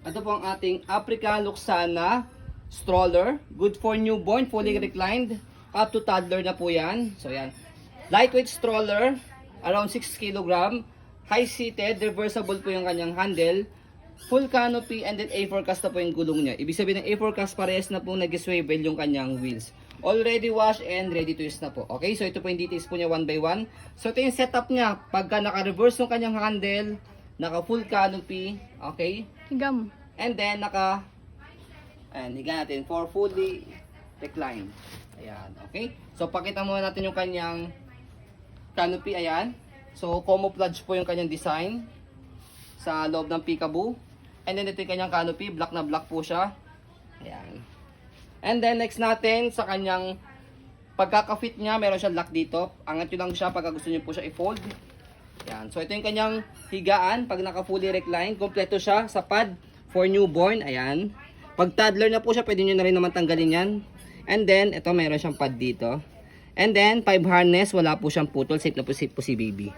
Ito po ang ating Africa Luxana stroller. Good for newborn, fully reclined. Up to toddler na po yan. So yan. Lightweight stroller, around 6 kg. High-seated, reversible po yung kanyang handle. Full canopy and then A4 cast na po yung gulong niya. Ibig sabihin ng A4 cast parehas na po nag-swivel yung kanyang wheels. Already washed and ready to use na po. Okay, so ito po yung details po niya one by one. So ito yung setup niya. Pagka naka-reverse yung kanyang handle, naka-full canopy, okay? Higa mo. And then higa natin for fully reclined. Ayan, okay? So pakita muna natin yung kanyang canopy, ayan. So camouflage po yung kanyang design sa loob ng Peekaboo. And then ito yung kanyang canopy, black na black po siya. Ayan. And then next natin sa kanyang pagkaka-fit niya, meron siyang lock dito. Angat nyo lang siya pagka gusto niyo po siya i-fold. Ayan. So ito yung kanyang higaan pag naka-fully reclined. Kompleto siya sa pad for newborn. Ayan. Pag toddler na po siya, pwede nyo na rin naman tanggalin yan. And then ito meron siyang pad dito. And then 5 harness, wala po siyang putol. Safe na po, safe po si baby.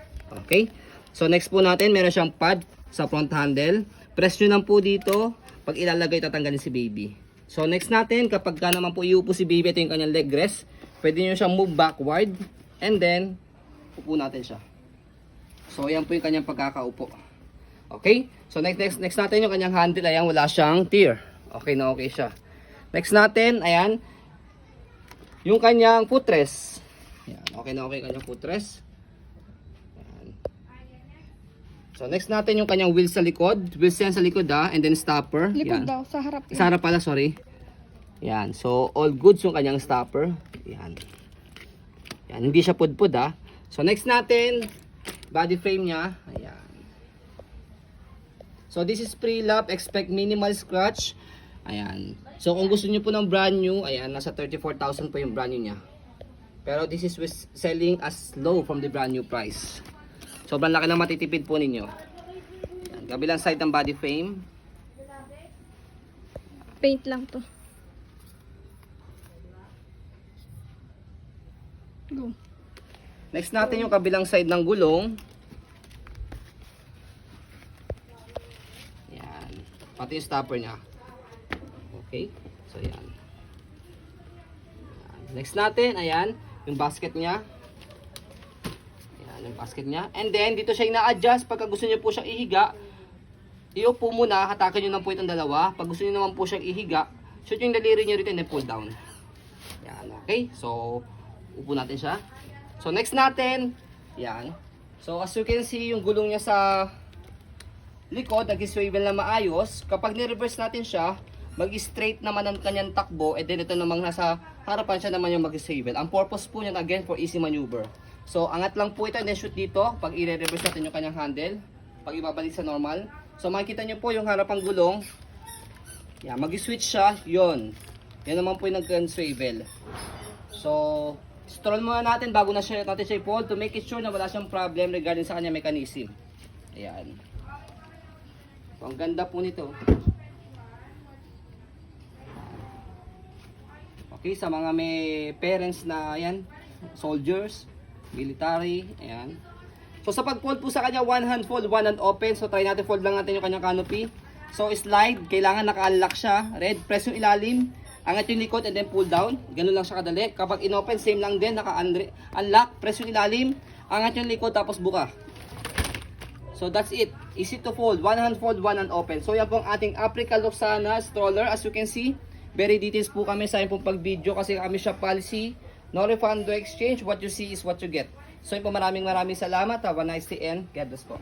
Okay. So next po natin, meron siyang pad sa front handle. Press nyo lang po dito. Pag ilalagay, tatanggalin si baby. So next natin, kapag ka naman po iupo si baby, ito yung kanyang leg rest. Pwede nyo siyang move backward. And then, upo natin siya. So yan po yung kanyang pagkakaupo. Okay? So next natin yung kanyang handle. Ayan, wala siyang tear. Okay na okay siya. Next natin, ayan, yung kanyang footrest. Ayan, okay na okay kanyang footrest. So next natin yung kanyang wheels sa likod. Wheels yan sa likod and then stopper. Likod Yan. daw, sa harap. Sa harap pala, sorry. Yan. So all goods yung kanyang stopper. Yan. Yan, hindi siya pudpud So next natin, body frame niya. Ayan. So this is pre-lap, expect minimal scratch. Ayan. So kung gusto niyo po ng brand new, ayan, nasa 34,000 po yung brand new niya. Pero this is selling as low from the brand new price. Sobrang laki ng matitipid po ninyo. Yan, kabilang side ng body frame. Paint lang to. Go. Next natin yung kabilang side ng gulong. Yan. Pati yung stopper niya. Okay. So yan. Next natin, ayan, yung basket niya. Yung basket niya. And then, dito siya ina-adjust. Pagka gusto niyo po siyang ihiga, iupo muna, hatakan niyo lang po itong dalawa. Pag gusto niyo naman po siyang ihiga, shoot yung daliri niyo rito and then pull down. Yan, okay? So, upo natin siya. So, next natin, yan. So, as you can see, yung gulong niya sa likod, nag-swivel na maayos. Kapag ni-reverse natin siya, mag-straight naman ang kanyang takbo, and then ito namang nasa harapan siya naman yung mag-swivel. Ang purpose po niyan, again, for easy maneuver. So, angat lang po ito and then shoot dito pag i-reverse natin yung kanyang handle. Pag ibabalik sa normal. So, makikita nyo po yung harapang gulong. Yan, mag-switch siya. Yun. Yan naman po yung nag-swivel. So, stroll muna natin bago natin siya i-fold to make it sure na wala siyang problem regarding sa kanyang mechanism. Ayan. So, ang ganda po nito. Okay, sa mga may parents na ayan, soldiers, military, ayan. So sa pag-fold po sa kanya, one hand fold, one hand open. So try natin, fold lang natin yung kanyang canopy. So slide, kailangan naka-unlock siya. Red, press yung ilalim, angat yung likod and then pull down. Ganun lang siya kadali. Kapag in-open, same lang din, naka-unlock, press yung ilalim, angat yung likod tapos buka. So that's it. Easy to fold, one hand fold, one hand open. So yan po ang ating Africa Luxana stroller. As you can see, very details po kami sa yung pag-video kasi kami siya policy. No refund, no exchange. What you see is what you get. So, maraming salamat. Have a nice day and God bless po.